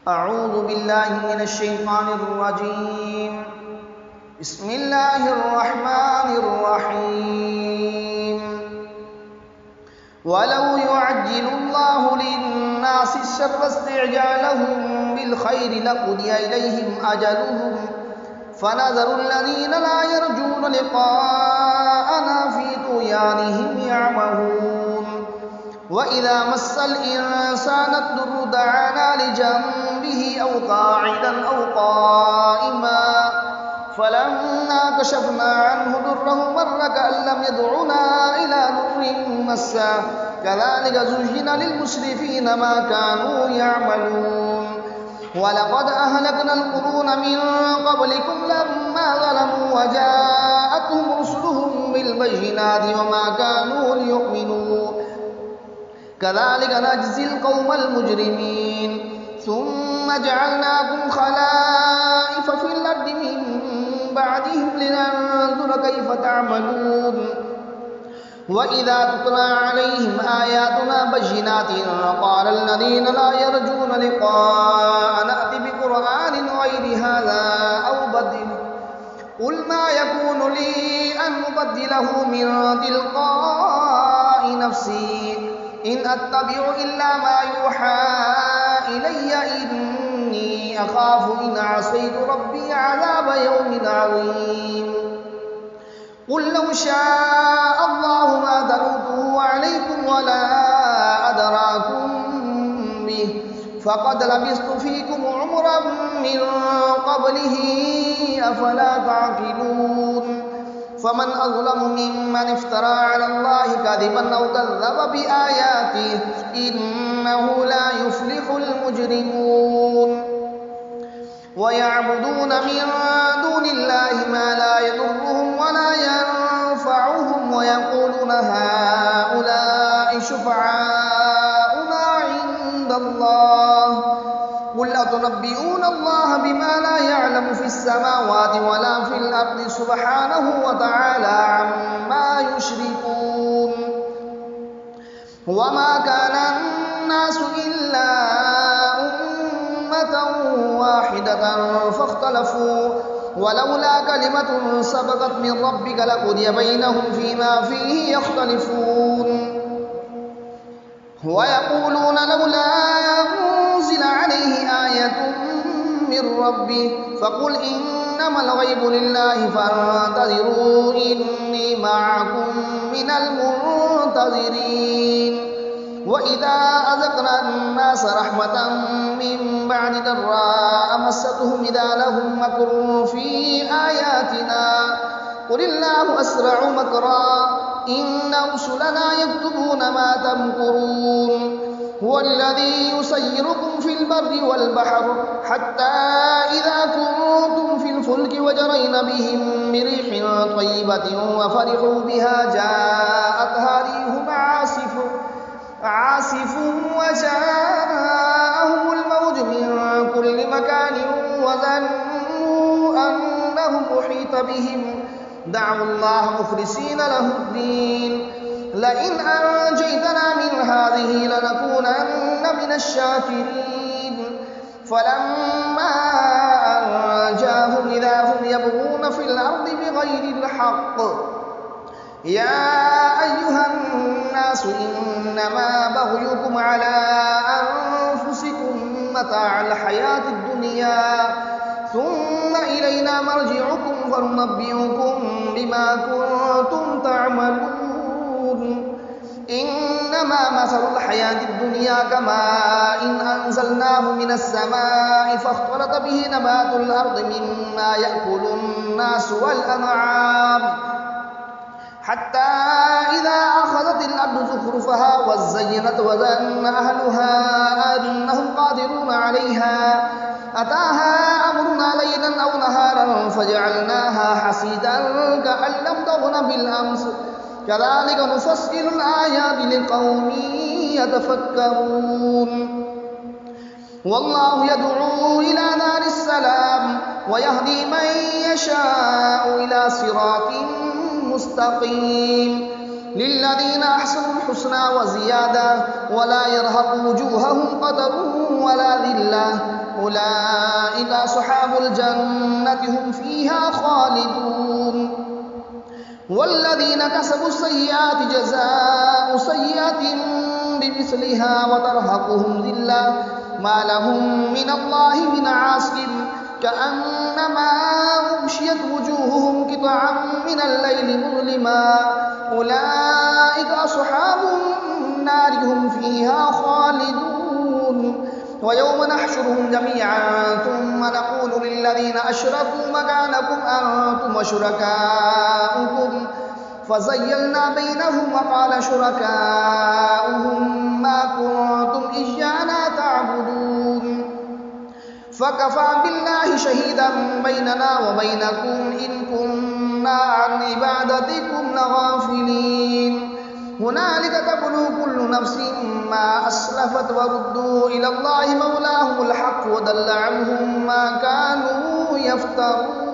أعوذ بالله من الشيطان الرجيم. بسم الله الرحمن الرحيم. ولو يعجل الله للناس الشر استعجالهم بالخير لقضي إليهم أجلهم فنذر الذين لا يرجون لقاءنا في طغيانهم يعمهون. وإذا مس الإنسان الضر دعانا لجنبه أو قاعدا أو قائما فلما كشفنا عنه ضره مر كأن لم يدعنا إلى ضر مسه كذلك زين للمسرفين ما كانوا يعملون. ولقد أهلكنا القرون من قبلكم لما ظلموا وجاءتهم رسلهم بالبينات وما كانوا ليؤمنوا كذلك نجزي القوم المجرمين. ثم جعلناكم خلائف في الأرض من بعدهم لننظر كيف تعملون. وإذا تتلى عليهم آياتنا بينات قال الذين لا يرجون لقاء نأت بقرآن غير هذا أو بدله قل ما يكون لي أن أبدله من تلقاء نفسي إن أتبع إلا ما يوحى إلي إني أخاف إن عصيت ربي عذاب يوم عظيم. قل لو شاء الله ما تلوته عليكم ولا أدراكم به فقد لبثت فيكم عمرا من قبله أفلا تعقلون. فمن أظلم ممن افترى على الله كذبا أو كذب بآياته إنه لا يفلح المجرمون. ويعبدون من دون الله ما لا يضرهم ولا ينفعهم ويقولون هؤلاء شفعاؤنا عند الله قل أتنبئون الله بما لا يعلم في السماوات ولا في الأرض سبحانه وتعالى عما يشركون. وما كان الناس إلا أمة واحدة فاختلفوا ولولا كلمة سبقت من ربك لقضي بينهم فيما فيه يختلفون. ويقولون لولا أنزل عليه آية من ربه فقل إنما الغيب لله فانتظروا إني معكم من المنتظرين. وإذا أذقنا الناس رحمة من بعد ضراء مستهم إذا لهم مكر في آياتنا قل الله أسرع مكرا إن رسلنا يكتبون ما تمكرون. هو الذي يسيركم في البر والبحر حتى إذا كنتم في الفلك وجرين بهم بريح طيبة وفرحوا بها جاءتها ريح عاصف وجاءهم الموج من كل مكان وظنوا أنهم أحيط بهم دعوا الله مخلصين له الدين لئن أنجيتنا من هذه لنكونن من الشاكرين. فلما أنجاهم إذا هم يبغون في الأرض بغير الحق يا أيها الناس إنما بغيكم على أنفسكم متاع الحياة الدنيا ثم إلينا مرجعكم فننبئكم بما كنتم تعملون. إنما مثل الحياة الدنيا كماء إن أنزلناه من السماء فاختلط به نبات الأرض مما يأكل الناس والأنعام حتى إذا أخذت الأرض زخرفها وزينت وظن أهلها أنهم قادرون عليها أتاها أمرنا ليلا أو نهارا فجعلناها حصيدا كأن لم تغن بالأمس كذلك نفصل الآيات لقوم يتفكرون. والله يدعو إلى دار السلام ويهدي من يشاء إلى صراط مستقيم. للذين أحسنوا الحسنى وزيادة ولا يرهق وجوههم قتر ولا ذلة उलाइका अस्हाबुल जन्नति हुम फीहा खालिदून वल्लज़ीना कसबुस सय्याति जज़ाउ सय्यातिन बिमिस्लिहा व तरहकुहुम ज़िल्ला मा लहुम मिनल्लाहि मिन आसिम कअन्नमा उग़शियत वुजूहुहुम क़ित्अम मिनल लैलि मुज़लिमा उलाइका अस्हाबुन नारि हुम फीहा खालिदून वयौम नहशुरुहुम जमीअन थुम्मा नक़ूलु लिल्लज़ीना अशरकू मकानकुम अंतुम व शुरकाउकुम फ़ज़य्यलना बैनहुम व क़ाल शुरकाउहुम मा कुन्तुम इय्याना तअबुदून फ़कफ़ा बिल्लाहि शहीदन बैनना व बैनकुम इन कुन्ना अन इबादतिकुम लग़ाफ़िलीन हुनालिक तब्लू कुल्लु नफ्सिन मा अस्लफ़त व रुद्दू इलल्लाहि मौलाहुमुल हक़्क़ु व दल्ल अन्हुम मा कानू यफ्तरून।